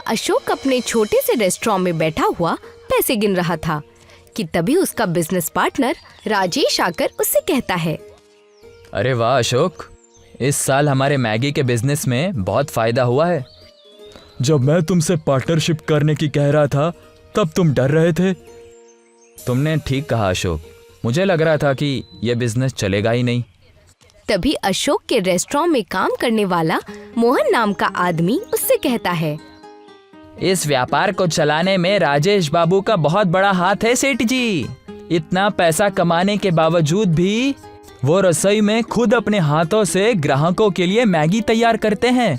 अशोक अपने छोटे से रेस्टोरेंट में बैठा हुआ पैसे गिन रहा था कि तभी उसका बिजनेस पार्टनर राजेश आकर उससे कहता है, अरे वाह अशोक, इस साल हमारे मैगी के बिजनेस में बहुत फायदा हुआ है। जब मैं तुमसे पार्टनरशिप करने की कह रहा था तब तुम डर रहे थे। तुमने ठीक कहा अशोक, मुझे लग रहा था कि यह बिजनेस चलेगा ही नहीं। तभी अशोक के रेस्टोरेंट में काम करने वाला मोहन नाम का आदमी उससे कहता है, इस व्यापार को चलाने में राजेश बाबू का बहुत बड़ा हाथ है सेठ जी। इतना पैसा कमाने के बावजूद भी वो रसोई में खुद अपने हाथों से ग्राहकों के लिए मैगी तैयार करते हैं।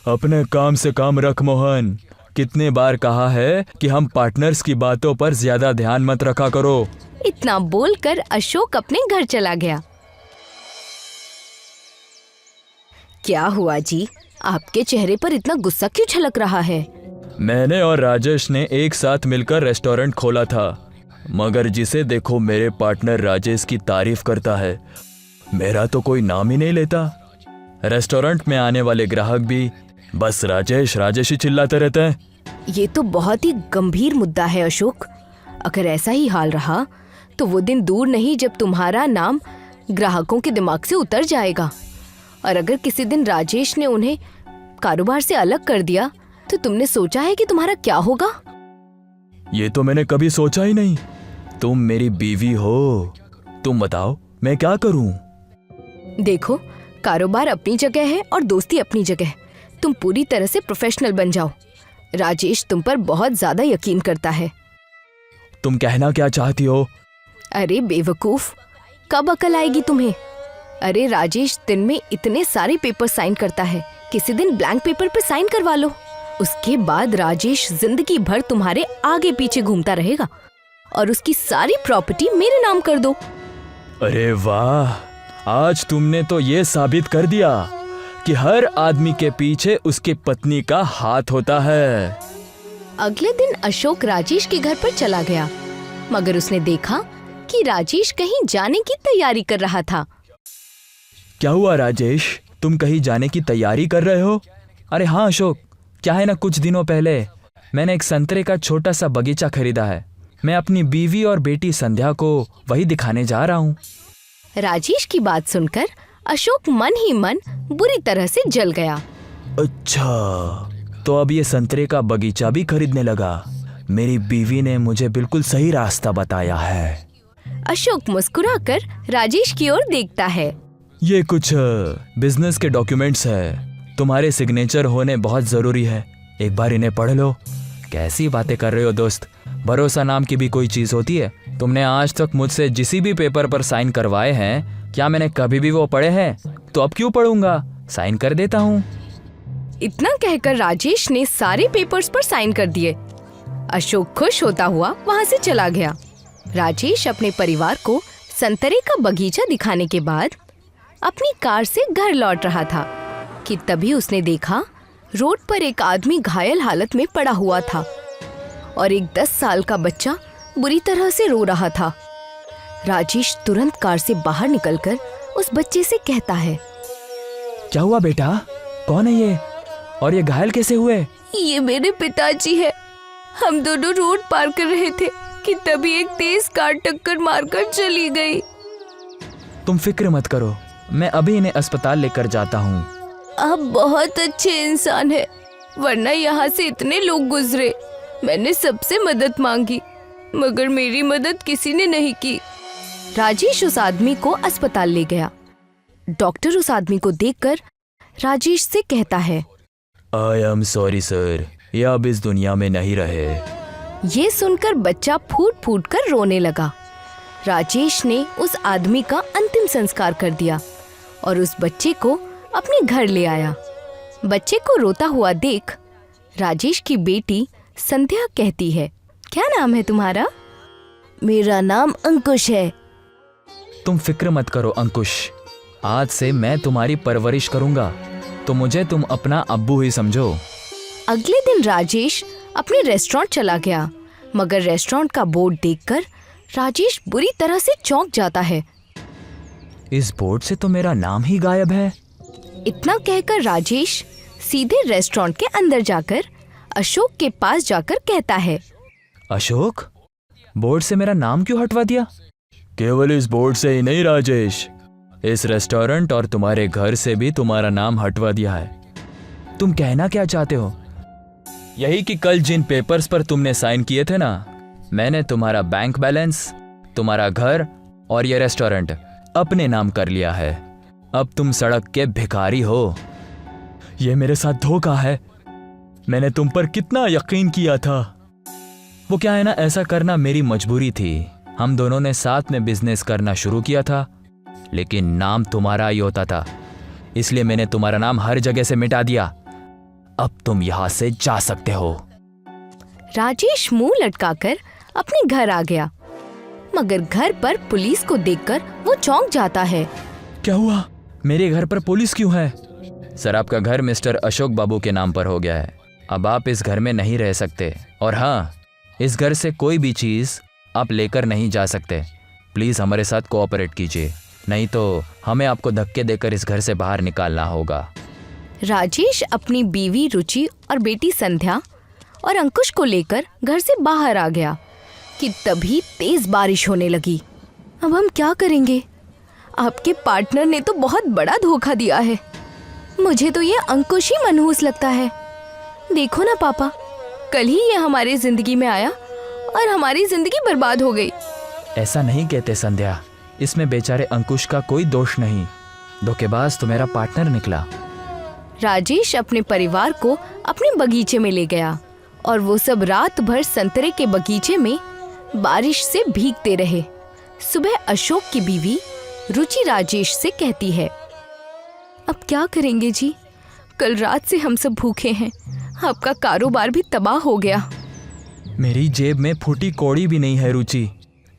अपने काम से काम रख मोहन। कितने बार कहा है कि हम पार्टनर्स की बातों पर ज्यादा ध्यान मत रखा करो। इतना बोलकर अशोक अपने घर चला गया। क्या हुआ जी, आपके चेहरे पर इतना गुस्सा क्यों छलक रहा है? मैंने और राजेश ने एक साथ मिलकर रेस्टोरेंट खोला था, मगर जिसे देखो मेरे पार्टनर राजेश की तारीफ करता है, मेरा तो कोई नाम ही नहीं लेता। रेस्टोरेंट में आने वाले ग्राहक भी बस राजेश राजेश ही चिल्लाते रहते हैं। ये तो बहुत ही गंभीर मुद्दा है अशोक। अगर ऐसा ही हाल रहा तो वो दिन दूर नहीं जब तुम्हारा नाम ग्राहकों के दिमाग से उतर जाएगा। और अगर किसी दिन राजेश ने उन्हें कारोबार से अलग कर दिया तो तुमने सोचा है कि तुम्हारा क्या होगा? ये तो मैंने कभी सोचा ही नहीं। तुम मेरी बीवी हो, तुम बताओ मैं क्या करूं? देखो, कारोबार अपनी जगह है और दोस्ती अपनी जगह। तुम पूरी तरह से प्रोफेशनल बन जाओ। राजेश तुम पर बहुत ज्यादा यकीन करता है। तुम कहना क्या चाहती हो? अरे बेवकूफ, कब अकल आएगी तुम्हें? अरे राजेश दिन में इतने सारे पेपर साइन करता है, किसी दिन ब्लैंक पेपर पे साइन करवा लो। उसके बाद राजेश जिंदगी भर तुम्हारे आगे पीछे घूमता रहेगा और उसकी सारी प्रॉपर्टी मेरे नाम कर दो। अरे वाह, आज तुमने तो ये साबित कर दिया कि हर आदमी के पीछे उसकी पत्नी का हाथ होता है। अगले दिन अशोक राजेश के घर पर चला गया, मगर उसने देखा कि राजेश कहीं जाने की तैयारी कर रहा था। क्या हुआ राजेश, तुम कहीं जाने की तैयारी कर रहे हो? अरे हाँ अशोक, क्या है ना, कुछ दिनों पहले मैंने एक संतरे का छोटा सा बगीचा खरीदा है। मैं अपनी बीवी और बेटी संध्या को वही दिखाने जा रहा हूँ। राजेश की बात सुनकर अशोक मन ही मन बुरी तरह से जल गया। अच्छा, तो अब ये संतरे का बगीचा भी खरीदने लगा। मेरी बीवी ने मुझे बिल्कुल सही रास्ता बताया है। अशोक मुस्कुराकर राजेश की ओर देखता है। ये कुछ बिजनेस के डॉक्यूमेंट्स है, तुम्हारे सिग्नेचर होने बहुत जरूरी है। एक बार इन्हें पढ़ लो। कैसी बातें कर रहे हो दोस्त, भरोसा नाम की भी कोई चीज होती है? तुमने आज तक मुझसे जिस भी पेपर पर साइन करवाए हैं, क्या मैंने कभी भी वो पढ़े हैं? तो अब क्यों पढ़ूंगा, साइन कर देता हूँ। इतना कहकर राजेश ने सारे पेपर्स पर साइन कर दिए। अशोक खुश होता हुआ वहाँ से चला गया। राजेश अपने परिवार को संतरे का बगीचा दिखाने के बाद अपनी कार से घर लौट रहा था कि तभी उसने देखा रोड पर एक आदमी घायल हालत में पड़ा हुआ था और एक 10 साल का बच्चा बुरी तरह से रो रहा था। राजेश तुरंत कार से बाहर निकलकर उस बच्चे से कहता है, क्या हुआ बेटा, कौन है ये और ये घायल कैसे हुए? ये मेरे पिताजी है। हम दोनों रोड पार कर रहे थे कि तभी एक तेज कार टक्कर मारकर चली गई। तुम फिक्र मत करो, मैं अभी इन्हें अस्पताल लेकर जाता हूँ। आप बहुत अच्छे इंसान हैं, वरना यहाँ से इतने लोग गुजरे। मैंने सबसे मदद मांगी मगर मेरी मदद किसी ने नहीं की। राजेश उस आदमी को अस्पताल ले गया। डॉक्टर उस आदमी को देखकर राजेश से कहता है, आई एम सॉरी सर, ये अब इस दुनिया में नहीं रहे। ये सुनकर बच्चा फूट फूट कर रोने लगा। राजेश ने उस आदमी का अंतिम संस्कार कर दिया और उस बच्चे को अपने घर ले आया। बच्चे को रोता हुआ देख राजेश की बेटी संध्या कहती है, क्या नाम है तुम्हारा? मेरा नाम अंकुश है। तुम फिक्र मत करो अंकुश, आज से मैं तुम्हारी परवरिश करूंगा, तो मुझे तुम अपना अब्बू ही समझो। अगले दिन राजेश अपने रेस्टोरेंट चला गया, मगर रेस्टोरेंट का बोर्ड देखकर राजेश बुरी तरह से चौंक जाता है। इस बोर्ड से तो मेरा नाम ही गायब है। इतना कहकर राजेश सीधे रेस्टोरेंट के अंदर जाकर अशोक के पास जाकर कहता है, अशोक, बोर्ड से मेरा नाम क्यों हटवा दिया? केवल इस बोर्ड से ही नहीं राजेश, इस रेस्टोरेंट और तुम्हारे घर से भी तुम्हारा नाम हटवा दिया है। तुम कहना क्या चाहते हो? यही कि कल जिन पेपर्स पर तुमने साइन किए थे ना, मैंने तुम्हारा बैंक बैलेंस, तुम्हारा घर और ये रेस्टोरेंट अपने नाम कर लिया है। अब तुम सड़क के भिखारी हो। ये मेरे साथ धोखा है। मैंने तुम पर कितना यकीन किया था। वो क्या है ना, ऐसा करना मेरी मजबूरी थी। हम दोनों ने साथ में बिजनेस करना शुरू किया था, लेकिन नाम तुम्हारा ही होता था, इसलिए मैंने तुम्हारा नाम हर जगह से मिटा दिया। अब तुम यहां से जा सकते हो। राजेश मुंह लटकाकर अपने घर आ गया, मगर घर पर पुलिस को देखकर वो चौंक जाता है। क्या हुआ? मेरे घर पर पुलिस क्यों है? सर, आपका घर मिस्टर अशोक बाबू के नाम पर हो गया है। अब आप इस घर में नहीं रह सकते, और हाँ, इस घर से कोई भी चीज आप लेकर नहीं जा सकते। प्लीज हमारे साथ कोऑपरेट कीजिए, नहीं तो हमें आपको धक्के देकर इस घर से बाहर निकालना होगा। राजेश अपनी बीवी रुचि और बेटी संध्या और अंकुश को लेकर घर से बाहर आ गया कि तभी तेज बारिश होने लगी। अब हम क्या करेंगे? आपके पार्टनर ने तो बहुत बड़ा धोखा दिया है। मुझे तो ये अंकुश ही मनहूस लगता है। देखो ना पापा, कल ही ये हमारी जिंदगी में आया और हमारी जिंदगी बर्बाद हो गई। ऐसा नहीं कहते संध्या, इसमें बेचारे अंकुश का कोई दोष नहीं। धोखेबाज तो मेरा पार्टनर निकला। राजेश अपने परिवार को अपने बगीचे में ले गया और वो सब रात भर संतरे के बगीचे में बारिश से भीगते रहे। सुबह अशोक की बीवी रुचि राजेश से कहती है, अब क्या करेंगे जी? कल रात से हम सब भूखे हैं, आपका कारोबार भी तबाह हो गया। मेरी जेब में फूटी कौड़ी भी नहीं है रुचि,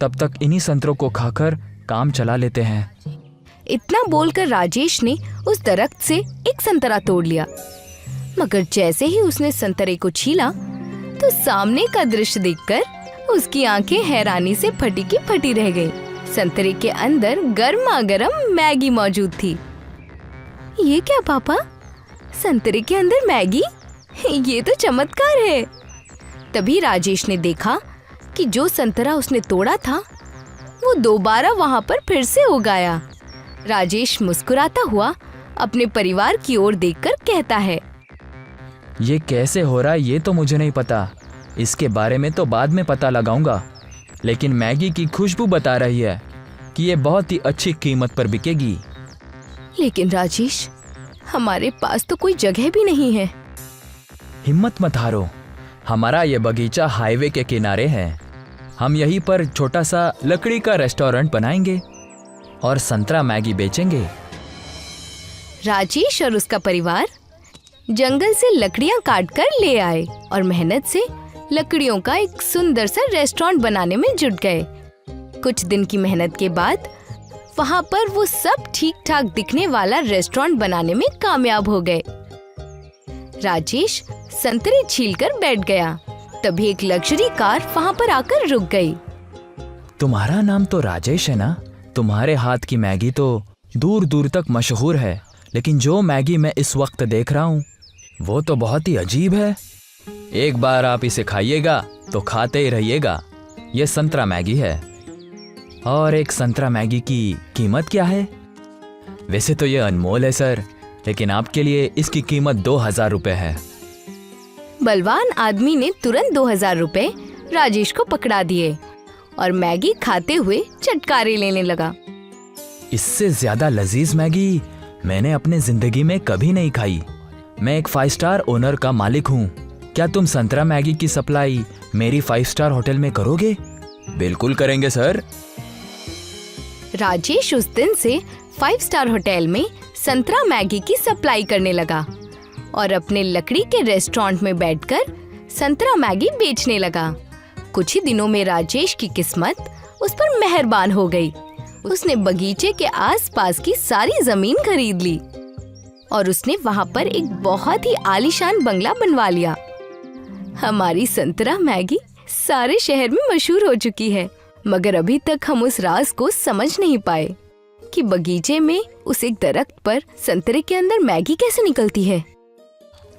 तब तक इन्हीं संतरों को खाकर काम चला लेते हैं। इतना बोलकर राजेश ने उस दरख्त से एक संतरा तोड़ लिया, मगर जैसे ही उसने संतरे को छीला तो सामने का दृश्य देखकर उसकी आंखें हैरानी से फटी की फटी रह गईं। संतरे के अंदर गर्मा गर्म मैगी मौजूद थी। ये क्या पापा? संतरे के अंदर मैगी? ये तो चमत्कार है। तभी राजेश ने देखा कि जो संतरा उसने तोड़ा था वो दोबारा वहां पर फिर से उगाया। राजेश मुस्कुराता हुआ अपने परिवार की ओर देखकर कहता है, ये कैसे हो रहा है ये तो मुझे नहीं पता, इसके बारे में तो बाद में पता लगाऊंगा, लेकिन मैगी की खुशबू बता रही है कि ये बहुत ही अच्छी कीमत पर बिकेगी। लेकिन राजेश, हमारे पास तो कोई जगह भी नहीं है। हिम्मत मत हारो, हमारा ये बगीचा हाईवे के किनारे है। हम यहीं पर छोटा सा लकड़ी का रेस्टोरेंट बनाएंगे और संतरा मैगी बेचेंगे। राजेश और उसका परिवार जंगल से लकड़ियां काटकर ले आए और मेहनत से लकड़ियों का एक सुंदर सा रेस्टोरेंट बनाने में जुट गए। कुछ दिन की मेहनत के बाद वहां पर वो सब ठीक ठाक दिखने वाला रेस्टोरेंट बनाने में कामयाब हो गए। राजेश संतरे छीलकर बैठ गया, तभी एक लग्जरी कार वहां पर आकर रुक गई। तुम्हारा नाम तो राजेश है ना? तुम्हारे हाथ की मैगी तो दूर दूर तक मशहूर है, लेकिन जो मैगी मैं इस वक्त देख रहा हूँ वो तो बहुत ही अजीब है। एक बार आप इसे खाइएगा तो खाते ही रहिएगा। ये संतरा मैगी है। और एक संतरा मैगी की कीमत क्या है? वैसे तो ये अनमोल है सर, लेकिन आपके लिए इसकी कीमत 2000 रुपए है। बलवान आदमी ने तुरंत 2000 रुपए राजेश को पकड़ा दिए और मैगी खाते हुए चटकारे लेने लगा। इससे ज्यादा लजीज मैगी मैंने अपने जिंदगी में कभी नहीं खाई। मैं एक 5 स्टार ओनर का मालिक हूँ। क्या तुम संतरा मैगी की सप्लाई मेरी 5 स्टार होटल में करोगे? बिल्कुल करेंगे सर। राजेश उस दिन से 5 स्टार होटल में संतरा मैगी की सप्लाई करने लगा और अपने लकड़ी के रेस्टोरेंट में बैठकर संतरा मैगी बेचने लगा। कुछ ही दिनों में राजेश की किस्मत उस पर मेहरबान हो गई। उसने बगीचे के आसपास की सारी जमीन खरीद ली और उसने वहां पर एक बहुत ही आलीशान बंगला बनवा लिया। हमारी संतरा मैगी सारे शहर में मशहूर हो चुकी है, मगर अभी तक हम उस राज को समझ नहीं पाए कि बगीचे में उस एक दरख्त पर संतरे के अंदर मैगी कैसे निकलती है।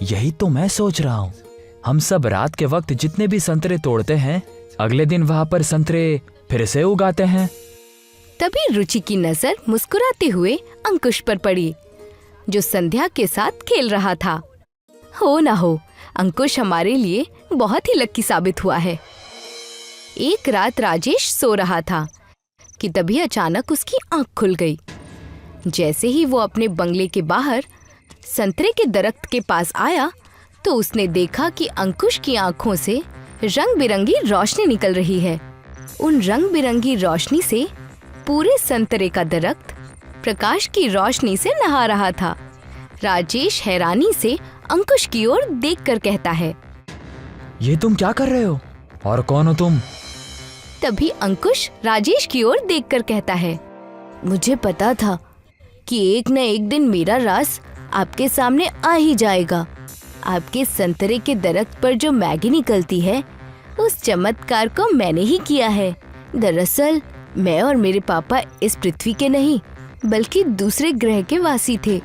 यही तो मैं सोच रहा हूँ। हम सब रात के वक्त जितने भी संतरे तोड़ते हैं, अगले दिन वहाँ पर संतरे फिर से उगाते हैं। तभी रुचि की नजर मुस्कुराते हुए अंकुश पर पड़ी, जो संध्या के साथ खेल रहा था। हो ना हो, अंकुश हमारे लिए बहुत ही लकी साबित हुआ है। एक रात राजेश सो रहा था कि तभी अचानक उसकी आंख खुल गई। जैसे ही वो अपने बंगले के बाहर संतरे के दरख्त के पास आया तो उसने देखा कि अंकुश की आंखों से रंग बिरंगी रोशनी निकल रही है। उन रंग बिरंगी रोशनी से पूरे संतरे का दरख्त प्रकाश की रोशनी से नहा रहा था। राजेश हैरानी से अंकुश की ओर देखकर कहता है, ये तुम क्या कर रहे हो और कौन हो तुम? तभी अंकुश राजेश की ओर देखकर कहता है, मुझे पता था कि एक न एक दिन मेरा राज आपके सामने आ ही जाएगा। आपके संतरे के दरख्त पर जो मैगी निकलती है, उस चमत्कार को मैंने ही किया है। दरअसल मैं और मेरे पापा इस पृथ्वी के नहीं बल्कि दूसरे ग्रह के वासी थे,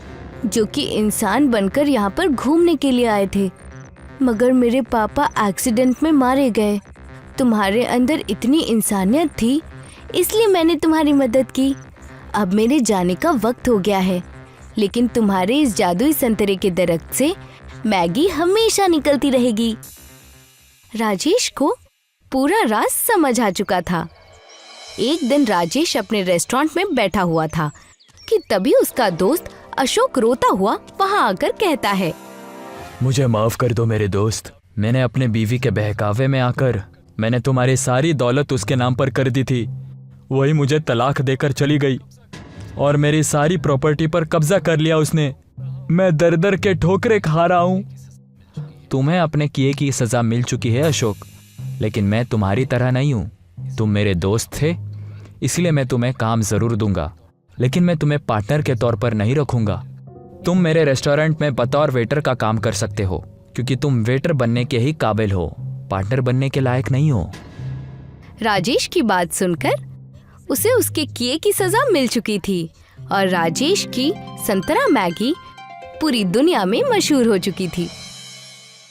जो कि इंसान बनकर यहाँ पर घूमने के लिए आए थे। मगर मेरे पापा एक्सीडेंट में मारे गए। तुम्हारे अंदर इतनी इंसानियत थी, इसलिए मैंने तुम्हारी मदद की। अब मेरे जाने का वक्त हो गया है, लेकिन तुम्हारे इस जादुई संतरे के दरख्त से मैगी हमेशा निकलती रहेगी। राजेश को पूरा राज समझ आ चुका था। एक दिन राजेश अपने रेस्टोरेंट में बैठा हुआ था कि तभी उसका दोस्त अशोक रोता हुआ वहां आकर कहता है, मुझे माफ कर दो मेरे दोस्त। मैंने अपने बीवी के बहकावे में आकर मैंने तुम्हारी सारी दौलत उसके नाम पर कर दी थी। वही मुझे तलाक देकर चली गई और मेरी सारी प्रॉपर्टी पर कब्जा कर लिया उसने। मैं दर दर के ठोकरे खा रहा हूँ। तुम्हें अपने किए की सजा मिल चुकी है अशोक, लेकिन मैं तुम्हारी तरह नहीं हूँ। तुम मेरे दोस्त थे, इसलिए मैं तुम्हें काम जरूर दूंगा, लेकिन मैं तुम्हें पार्टनर के तौर पर नहीं रखूंगा। तुम मेरे रेस्टोरेंट में बतौर वेटर का काम कर सकते हो, क्योंकि तुम वेटर बनने के ही काबिल हो, पार्टनर बनने के लायक नहीं हो। राजेश की बात सुनकर उसे उसके किए की सजा मिल चुकी थी और राजेश की संतरा मैगी पूरी दुनिया में मशहूर हो चुकी थी।